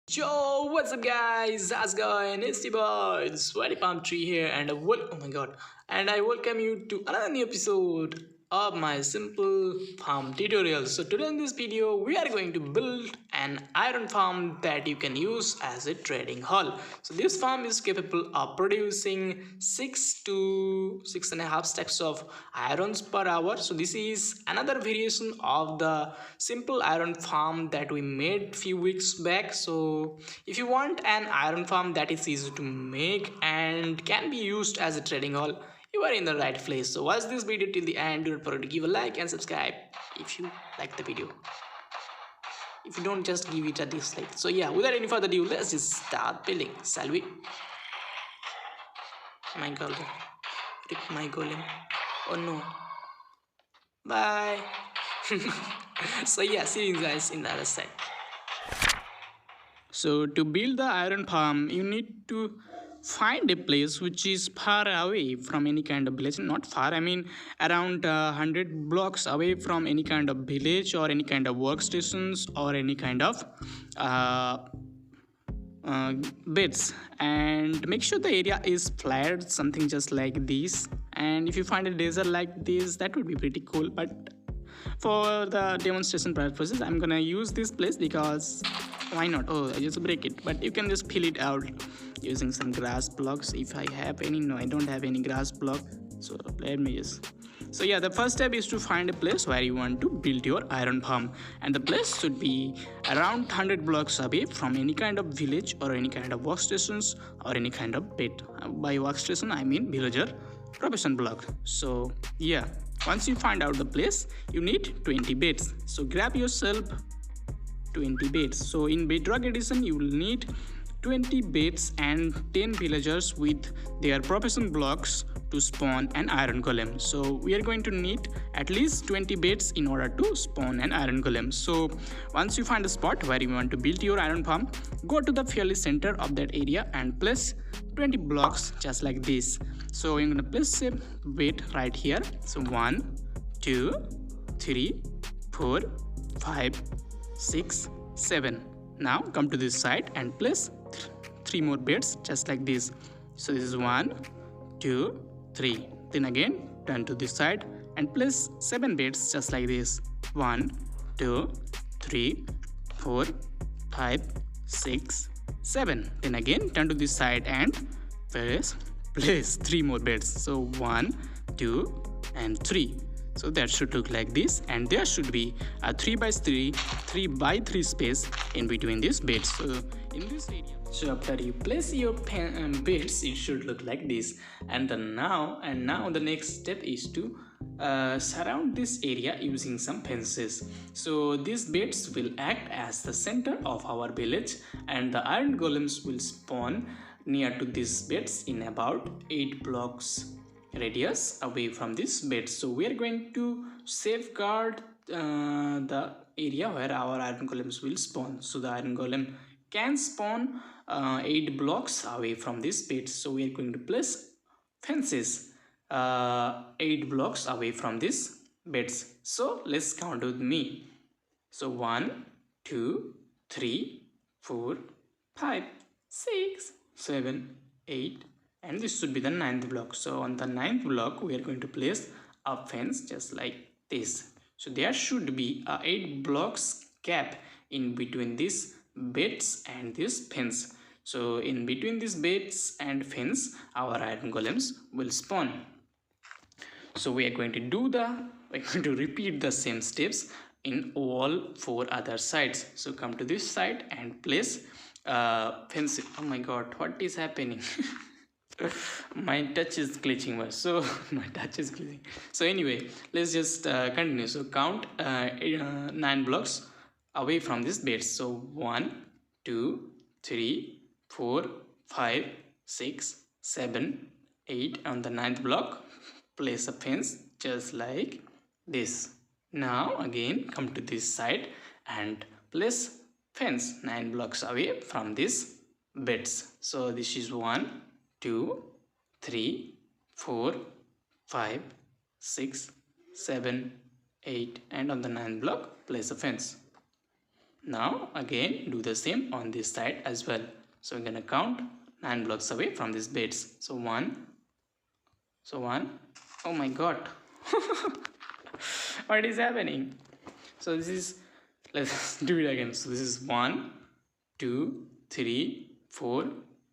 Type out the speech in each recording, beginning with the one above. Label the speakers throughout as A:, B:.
A: Yo, what's up, guys? How's it going? It's the boy, Sweaty Palm Tree here, and oh my god, and I welcome you to another new episode of my simple farm tutorial. So today in this video, we are going to build an iron farm that you can use as a trading hall. So this farm is capable of producing 6 to 6.5 stacks of irons per hour. So this is another variation of the simple iron farm that we made few weeks back. So if you want an iron farm that is easy to make and can be used as a trading hall, you are in the right place. So watch this video till the end. Do not forget to give a like and subscribe if you like the video. If you don't, just give it a dislike. So yeah, without any further ado, let's just start building, shall we? My golem. Rip my golem. Oh no. Bye. So yeah, see you guys in the other side. So to build the iron farm, you need to find a place which is far away from any kind of village. Not far, I mean around 100 blocks away from any kind of village or any kind of workstations or any kind of uh, beds, and make sure the area is flat, something just like this. And if you find a desert like this, that would be pretty cool, but for the demonstration purposes I'm gonna use this place because why not. Oh, I just break it, but you can just fill it out using some grass blocks if I have any. No, I don't have any grass block, so let me just. So yeah, the first step is to find a place where you want to build your iron farm, and the place should be around 100 blocks away from any kind of village or any kind of workstations or any kind of bed. By workstation I mean villager profession block. So yeah, once you find out the place, you need 20 beds. So grab yourself 20 beds. So in Bedrock edition you will need 20 beds and 10 villagers with their profession blocks to spawn an iron golem. So we are going to need at least 20 beds in order to spawn an iron golem. So once you find a spot where you want to build your iron farm, go to the fairly center of that area and place 20 blocks just like this. So I'm gonna place a bed right here. So 1 2 3 4 5 6 7. Now come to this side and place 3 more beds just like this. So this is 1 2 3. Then again turn to this side and place 7 beds just like this. 1 2 3 4 5 6 7. Then again turn to this side and place 3 more beds. So 1 2 and 3. So that should look like this, and there should be a 3 by 3 space in between these beds. So in this area, so after you place your beds, it should look like this. And now the next step is to surround this area using some fences. So these beds will act as the center of our village, and the iron golems will spawn near to these beds in about 8 blocks radius away from this bed. So we are going to safeguard the area where our iron golems will spawn. So the iron golem can spawn 8 blocks away from this bed. So we are going to place fences 8 blocks away from these beds. So let's count with me. So 1 2 3 4 5 6 7 8, and this should be the 9th block. So on the 9th block we are going to place a fence just like this. So there should be a 8 blocks gap in between these beds and this fence. So in between these beds and fence our iron golems will spawn. So we're going to repeat the same steps in all 4 other sides. So come to this side and place fence. Oh my god, what is happening? My touch is glitching. So my touch is glitching. So anyway, let's just continue. So count 9 blocks away from this bed. So 1 2 3 4 5 6 7 8. On the 9th block place a fence just like this. Now again come to this side and place fence 9 blocks away from these beds. So this is 1 2 3 4 5 6 7 8, and on the 9th block place a fence. Now again do the same on this side as well. So we're gonna count 9 blocks away from these beds. So 1. So 1. Oh my god. What is happening? So this is, let's do it again. So this is 1, 2, 3, 4,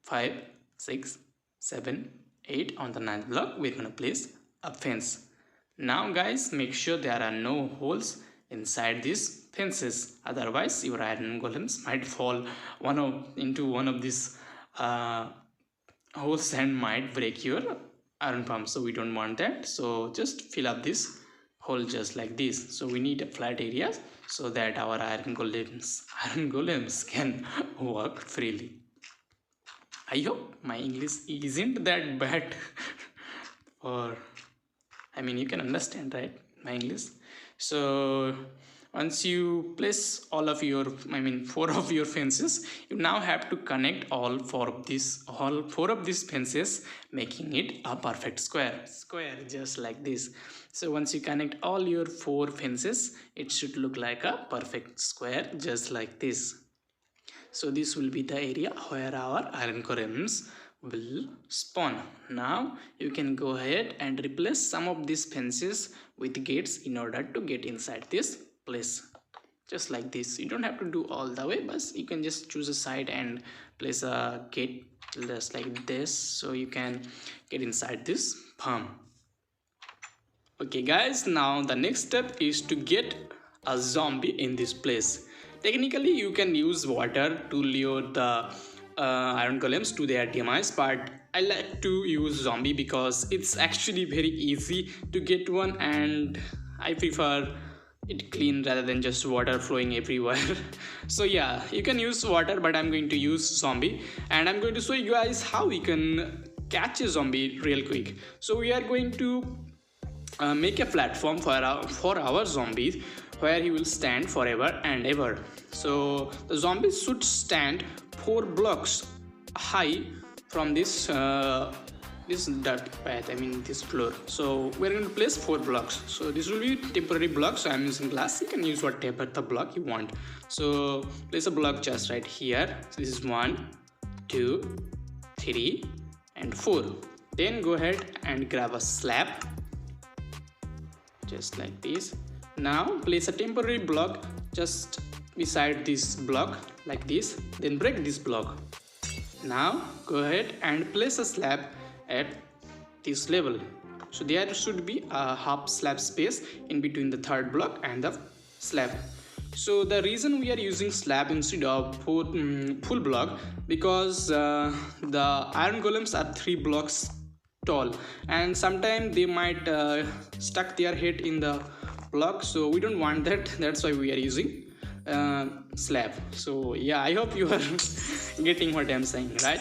A: 5, 6, 7, 8. On the 9th block we're gonna place a fence. Now guys, make sure there are no holes inside these fences, otherwise your iron golems might fall into one of these holes and might break your iron farm. So we don't want that. So just fill up this hole just like this. So we need a flat area so that our iron golems can work freely. I hope my English isn't that bad. Or I mean, you can understand, right, my English. So once you place all of your, 4 of your fences, you now have to connect all four of these fences, making it a perfect square just like this. So once you connect all your 4 fences, it should look like a perfect square just like this. So this will be the area where our iron golems will spawn. Now you can go ahead and replace some of these fences with gates in order to get inside this place. Just like this. You don't have to do all the way, but you can just choose a side and place a gate just like this, so you can get inside this farm. Okay guys, now the next step is to get a zombie in this place. Technically you can use water to lure the iron golems to their demise, but I like to use zombie because it's actually very easy to get one, and I prefer it clean rather than just water flowing everywhere. So yeah, you can use water, but I'm going to use zombie, and I'm going to show you guys how we can catch a zombie real quick. So we are going to make a platform for our zombies where he will stand forever and ever. So the zombies should stand 4 blocks high from this dirt path, this floor. So we're going to place 4 blocks. So this will be temporary blocks. So I'm using glass. You can use whatever the block you want. So place a block just right here. So this is 1, 2, 3 and 4. Then go ahead and grab a slab just like this. Now place a temporary block just beside this block like this, then break this block. Now go ahead and place a slab at this level. So there should be a half slab space in between the 3rd block and the slab. So the reason we are using slab instead of full block, because the iron golems are 3 blocks tall, and sometimes they might stuck their head in the block, so we don't want that. That's why we are using slab. So yeah, I hope you are getting what I'm saying, right?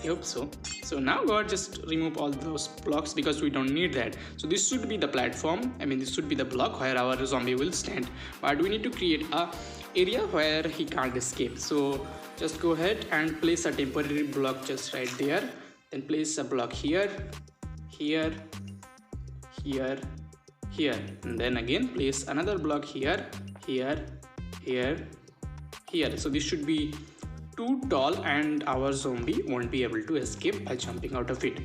A: I hope so. So now go ahead, just remove all those blocks because we don't need that. So this should be the platform, this should be the block where our zombie will stand, but we need to create a area where he can't escape. So just go ahead and place a temporary block just right there. Then place a block here, here, here, here, and then again place another block here, here, here, here. So this should be too tall and our zombie won't be able to escape by jumping out of it.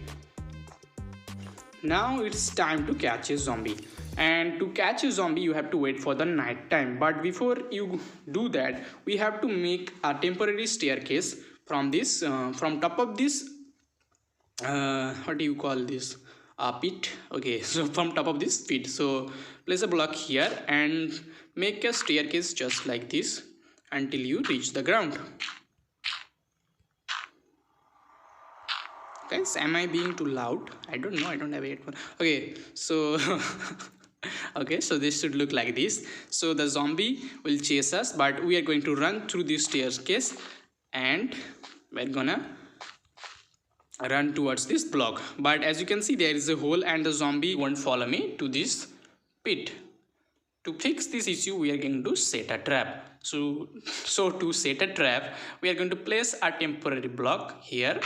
A: Now it's time to catch a zombie, and to catch a zombie you have to wait for the night time. But before you do that, we have to make a temporary staircase from this from top of this what do you call this, a pit. Okay, so from top of this pit, so place a block here and make a staircase just like this until you reach the ground. Guys, am I being too loud? I don't know, I don't have a headphone. Okay, so okay, so this should look like this. So the zombie will chase us, but we are going to run through this staircase and we're gonna run towards this block. But as you can see, there is a hole and the zombie won't follow me to this pit. To fix this issue, we are going to set a trap. So to set a trap, we are going to place a temporary block here.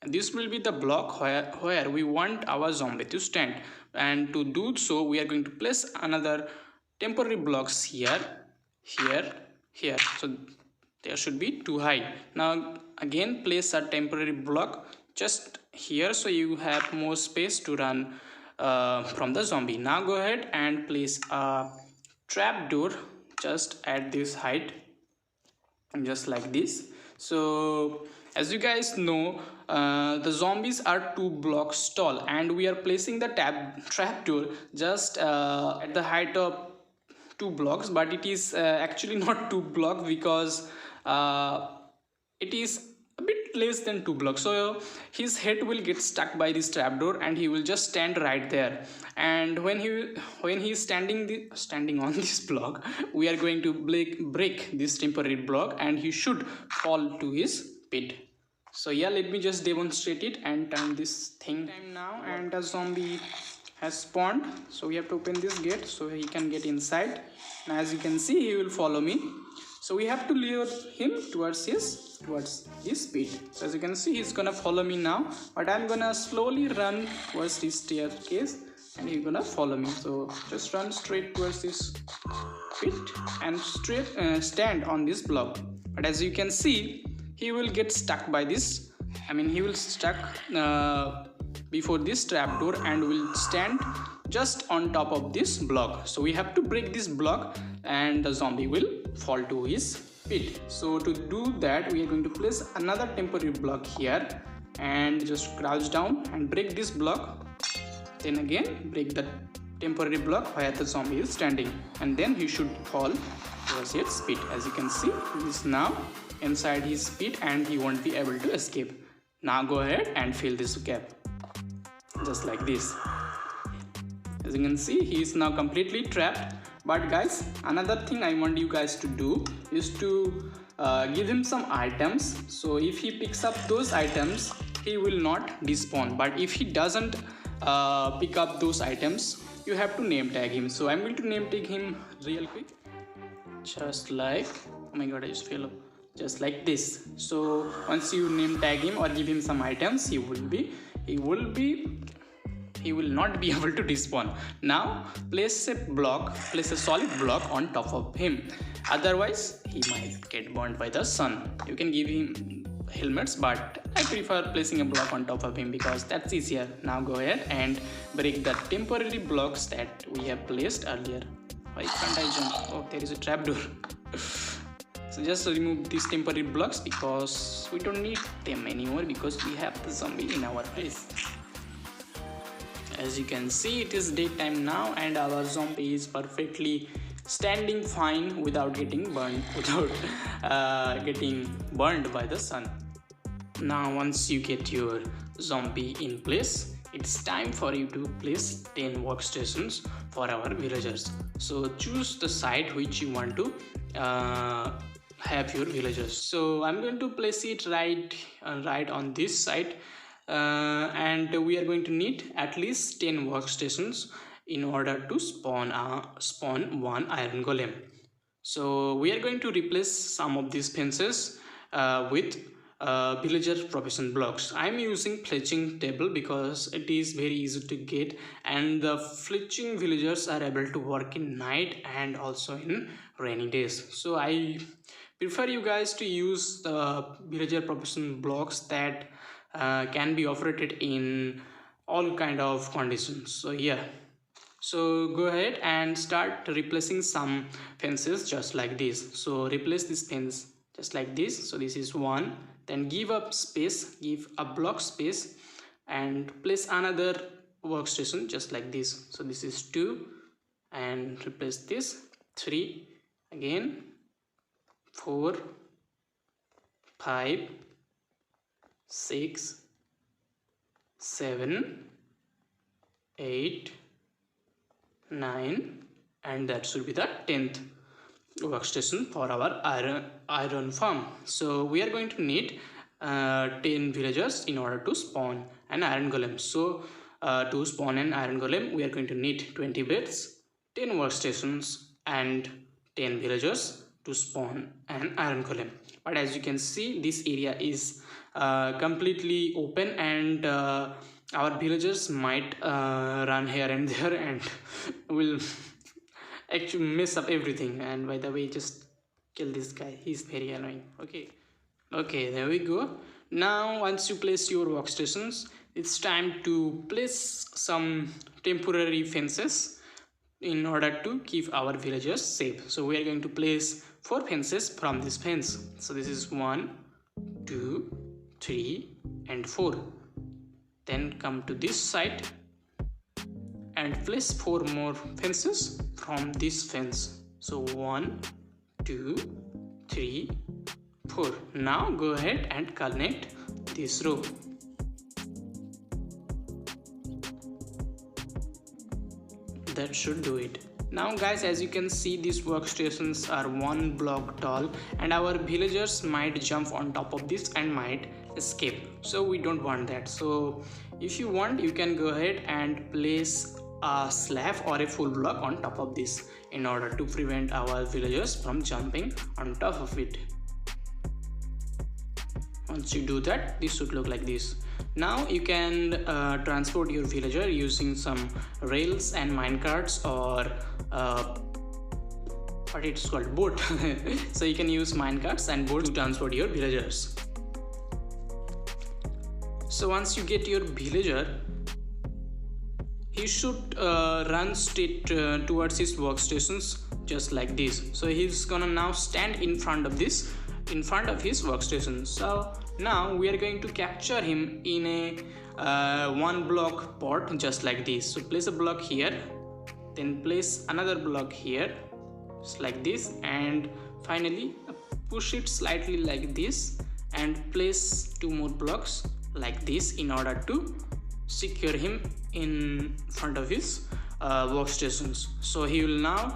A: This will be the block where we want our zombie to stand, and to do so we are going to place another temporary blocks here, here here, so there should be 2 hide. Now again place a temporary block just here, so you have more space to run from the zombie. Now go ahead and place a trap door just at this height, just like this. So as you guys know, the zombies are 2 blocks tall, and we are placing the trap door just at the height of 2 blocks, but it is actually not 2 blocks, because uh, it is a bit less than 2 blocks. So his head will get stuck by this trapdoor and he will just stand right there. And when he is standing on this block, we are going to break this temporary block and he should fall to his pit. So yeah, let me just demonstrate it and turn this thing time now, and a zombie has spawned. So we have to open this gate so he can get inside. Now as you can see, he will follow me. So we have to lure him towards this pit. So as you can see, he's gonna follow me now, but I'm gonna slowly run towards this staircase and he's gonna follow me. So just run straight towards this pit and stand on this block. But as you can see, he will get stuck by this. He will stuck before this trapdoor and will stand just on top of this block. So we have to break this block and the zombie will fall to his pit. So to do that, we are going to place another temporary block here and just crouch down and break this block. Then again break the temporary block where the zombie is standing, and then he should fall towards his pit. As you can see, he is now inside his pit and he won't be able to escape. Now go ahead and fill this gap just like this. As you can see, he is now completely trapped. But guys, another thing I want you guys to do is to give him some items. So if he picks up those items, he will not despawn. But if he doesn't pick up those items, you have to name tag him. So I'm going to name tag him real quick, just like, oh my god, I just fell up, just like this. So once you name tag him or give him some items, he will not be able to despawn. Now place a solid block on top of him, otherwise he might get burned by the sun. You can give him helmets, but I prefer placing a block on top of him because that's easier. Now go ahead and break the temporary blocks that we have placed earlier. Why can't I jump? Oh, there is a trapdoor. So just remove these temporary blocks because we don't need them anymore, because we have the zombie in our place. As you can see, it is daytime now and our zombie is perfectly standing fine without getting burned by the sun. Now once you get your zombie in place, it's time for you to place 10 workstations for our villagers. So choose the side which you want to have your villagers. So I'm going to place it right on this side, and we are going to need at least 10 workstations in order to spawn one iron golem. So we are going to replace some of these fences with villager profession blocks. I'm using fletching table because it is very easy to get, and the fletching villagers are able to work in night and also in rainy days. So I prefer you guys to use the villager profession blocks that can be operated in all kind of conditions. So yeah, so go ahead and start replacing some fences just like this. So replace this fence just like this. So this is one, then give a block space and place another workstation just like this. So this is 2, and replace this 3, again 4, 5, 6, 7, 8, 9, and that should be the 10th workstation for our iron farm. So we are going to need 10 villagers in order to spawn an iron golem. So to spawn an iron golem, we are going to need 20 beds, 10 workstations, and 10 villagers to spawn an iron golem. But as you can see, this area is completely open, and our villagers might run here and there and will actually mess up everything. And by the way, just kill this guy, he's very annoying. Okay, there we go. Now once you place your workstations, it's time to place some temporary fences in order to keep our villagers safe. So we are going to place 4 fences from this fence. So this is 1, 2, 3 and 4. Then come to this side and place 4 more fences from this fence. So 1, 2, 3, 4. Now go ahead and connect this row. That should do it. Now guys, as you can see, these workstations are 1 block tall and our villagers might jump on top of this and might escape. So we don't want that. So if you want, you can go ahead and place a slab or a full block on top of this in order to prevent our villagers from jumping on top of it. Once you do that, this should look like this. Now you can transport your villager using some rails and minecarts or what it's called, boat. So you can use minecarts and boats to transport your villagers. So once you get your villager, he should run straight towards his workstations just like this. So he's gonna now stand in front of his workstation. So now we are going to capture him in a 1 block pot just like this. So place a block here, then place another block here just like this, and finally push it slightly like this and place 2 more blocks like this in order to secure him in front of his workstations. So he will now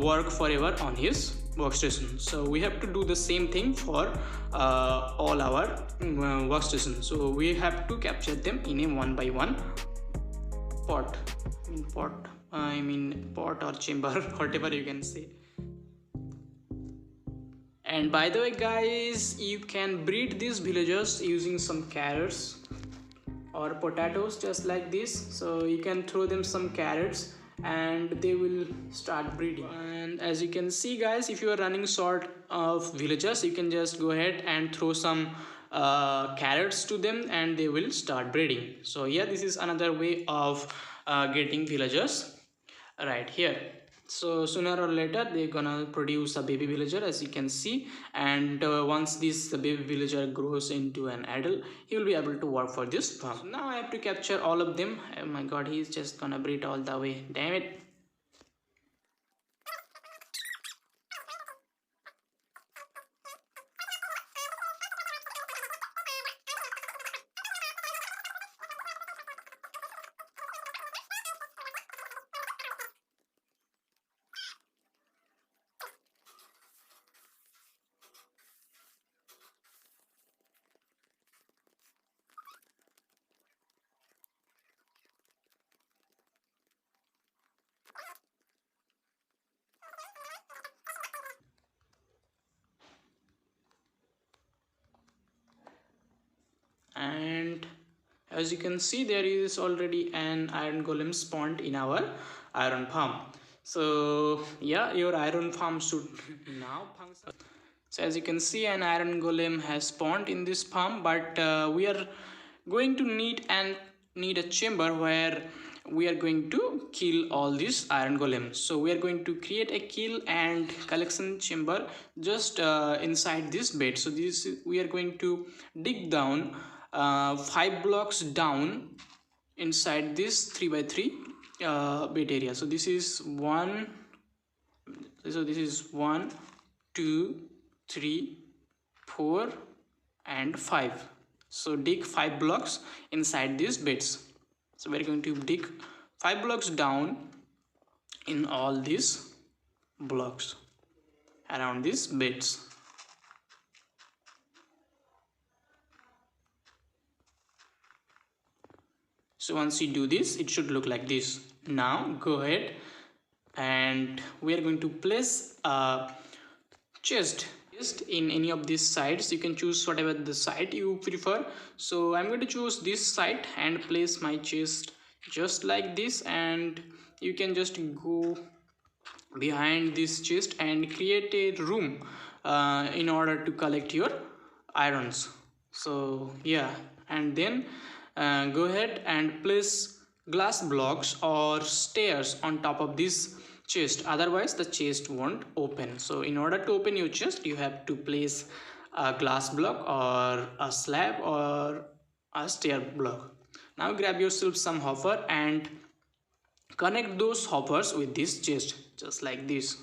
A: work forever on his workstation. So we have to do the same thing for all our workstations. So we have to capture them in a 1 by 1 pot. I mean pot or chamber, whatever you can say. And by the way guys, you can breed these villagers using some carrots or potatoes just like this. So you can throw them some carrots and they will start breeding. And as you can see guys, if you are running short of villagers, you can just go ahead and throw some carrots to them and they will start breeding. So yeah, this is another way of getting villagers right here. So sooner or later they're gonna produce a baby villager, as you can see, and once this baby villager grows into an adult, he will be able to work for this farm. So now I have to capture all of them. Oh my god, he's just gonna breed all the way, damn it. And as you can see, there is already an iron golem spawned in our iron farm. So yeah, your iron farm should now function. So as you can see, an iron golem has spawned in this farm, but we are going to need a chamber where we are going to kill all these iron golems. So we are going to create a kill and collection chamber just inside this bed. So we are going to dig down 5 blocks down inside this 3 by 3 bed area. So this is 1, 2, 3, 4 and 5. So dig 5 blocks inside these beds. So we're going to dig 5 blocks down in all these blocks around these beds. So once you do this, it should look like this. Now go ahead and we are going to place a chest in any of these sides. You can choose whatever the side you prefer. So I'm going to choose this side and place my chest just like this, and you can just go behind this chest and create a room in order to collect your irons. So yeah, and then go ahead and place glass blocks or stairs on top of this chest, otherwise the chest won't open. So in order to open your chest, you have to place a glass block or a slab or a stair block. Now grab yourself some hopper and connect those hoppers with this chest, just like this.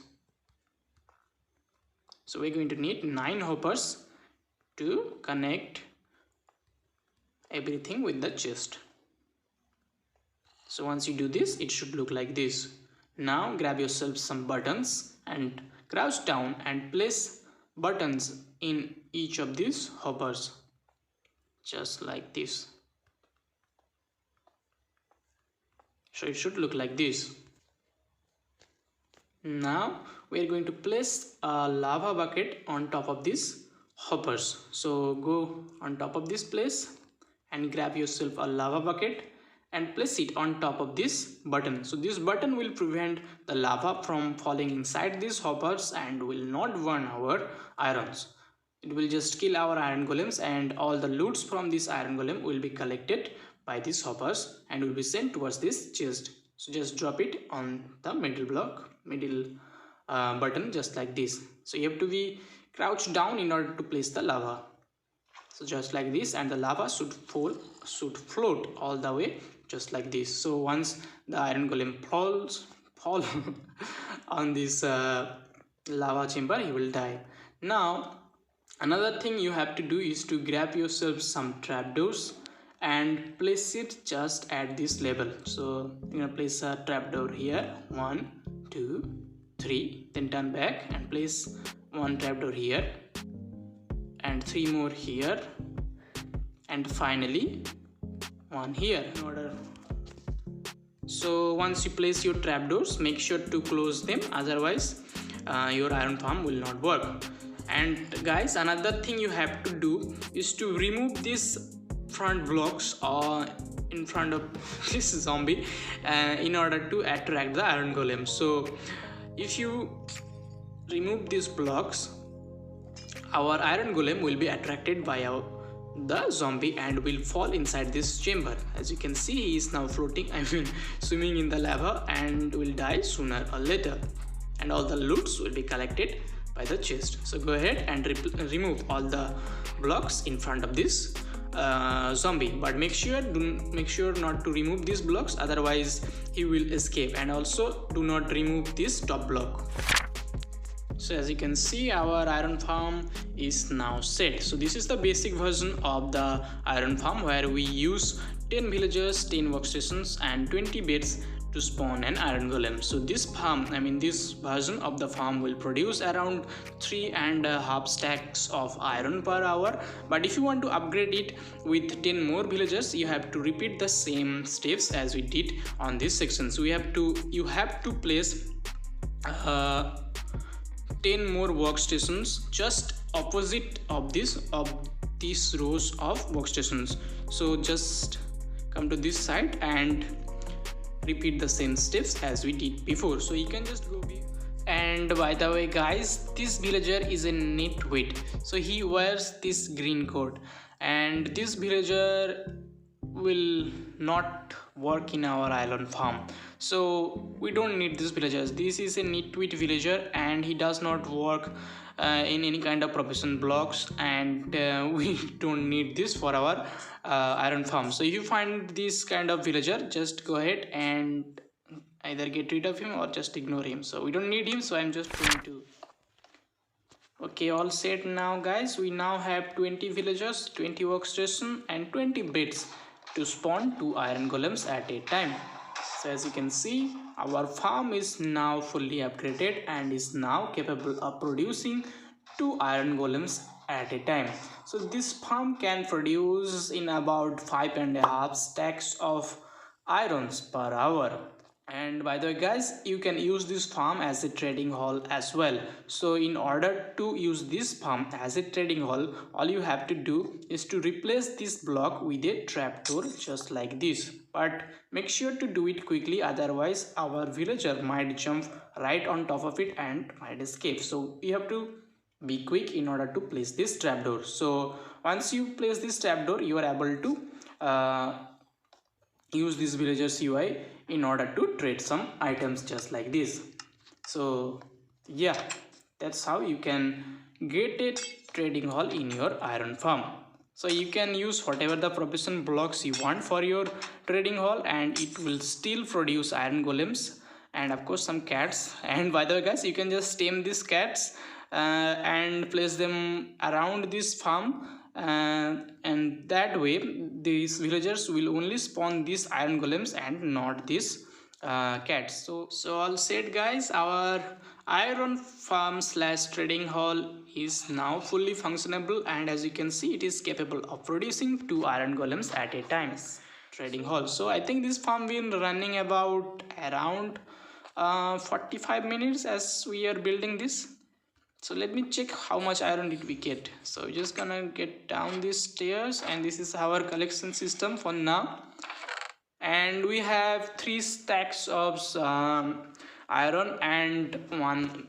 A: So we're going to need 9 hoppers to connect everything with the chest. So once you do this, it should look like this. Now grab yourself some buttons and crouch down and place buttons in each of these hoppers, just like this. So it should look like this. Now we are going to place a lava bucket on top of these hoppers. So go on top of this place and grab yourself a lava bucket and place it on top of this button. So this button will prevent the lava from falling inside these hoppers and will not burn our irons. It will just kill our iron golems, and all the loots from this iron golem will be collected by these hoppers and will be sent towards this chest. So just drop it on the middle button, just like this. So you have to be crouched down in order to place the lava. So just like this, and the lava should float all the way, just like this. So once the iron golem fall on this lava chamber, he will die. Now another thing you have to do is to grab yourself some trapdoors and place it just at this level. So you're gonna place a trapdoor here, 1 2 3, then turn back and place one trapdoor here and 3 more here, and finally one here in order. So once you place your trapdoors, make sure to close them, otherwise your iron farm will not work. And guys, another thing you have to do is to remove these front blocks in front of this zombie in order to attract the iron golem. So if you remove these blocks, our iron golem will be attracted by the zombie and will fall inside this chamber. As you can see, he is now floating, swimming in the lava, and will die sooner or later, and all the loots will be collected by the chest. So go ahead and remove all the blocks in front of this zombie, but make sure not to remove these blocks, otherwise he will escape. And also do not remove this top block. So as you can see, our iron farm is now set. So this is the basic version of the iron farm, where we use 10 villagers, 10 workstations and 20 beds to spawn an iron golem. So this version of the farm will produce around 3.5 stacks of iron per hour. But if you want to upgrade it with 10 more villagers, you have to repeat the same steps as we did on this section. So you have to place 10 more workstations just opposite of these rows of workstations. So just come to this side and repeat the same steps as we did before. So you can just go. And by the way guys, this villager is a nitwit, so he wears this green coat, and this villager will not work in our island farm. So we don't need these villagers. This is a nitwit villager and he does not work in any kind of profession blocks, and we don't need this for our iron farm. So if you find this kind of villager, just go ahead and either get rid of him or just ignore him. So we don't need him, so I'm just going to. Okay, all set now guys. We now have 20 villagers, 20 workstation and 20 beds to spawn 2 iron golems at a time. So as you can see, our farm is now fully upgraded and is now capable of producing 2 iron golems at a time. So this farm can produce in about 5.5 stacks of irons per hour. And by the way guys, you can use this farm as a trading hall as well. So in order to use this farm as a trading hall, all you have to do is to replace this block with a trapdoor just like this. But make sure to do it quickly, otherwise our villager might jump right on top of it and might escape. So you have to be quick in order to place this trapdoor. So once you place this trapdoor, you are able to use this villagers UI in order to trade some items just like this. So yeah, that's how you can get a trading hall in your iron farm. So you can use whatever the profession blocks you want for your trading hall, and it will still produce iron golems and of course some cats. And by the way guys, you can just tame these cats and place them around this farm, and that way these villagers will only spawn these iron golems and not these cats. So all said guys, our iron farm slash trading hall is now fully functionable, and as you can see, it is capable of producing 2 iron golems at a time. Trading hall. So I think this farm been running about around 45 minutes as we are building this. So let me check how much iron did we get. So we're just gonna get down these stairs, and this is our collection system for now. And we have 3 stacks of iron and one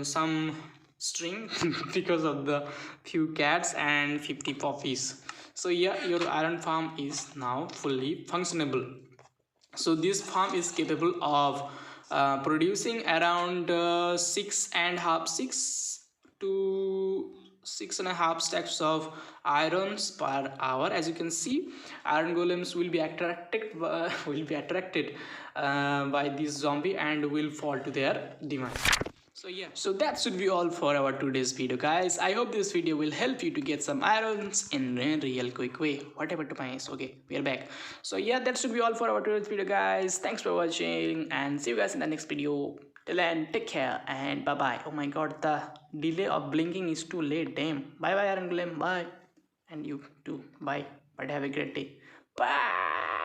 A: some string because of the few cats and 50 puppies. So yeah, your iron farm is now fully functionable. So this farm is capable of producing around 6 to 6.5 stacks of irons per hour. As you can see, iron golems will be attracted by this zombie and will fall to their demise. So yeah, so that should be all for our today's video guys. I hope this video will help you to get some irons in a real quick way. Whatever to my okay, we are back. So yeah, that should be all for our today's video guys. Thanks for watching and see you guys in the next video. Till then, take care and bye bye. Oh my god, the delay of blinking is too late. Damn. Bye bye Iron Golem. Bye. And you too. Bye. But have a great day. Bye.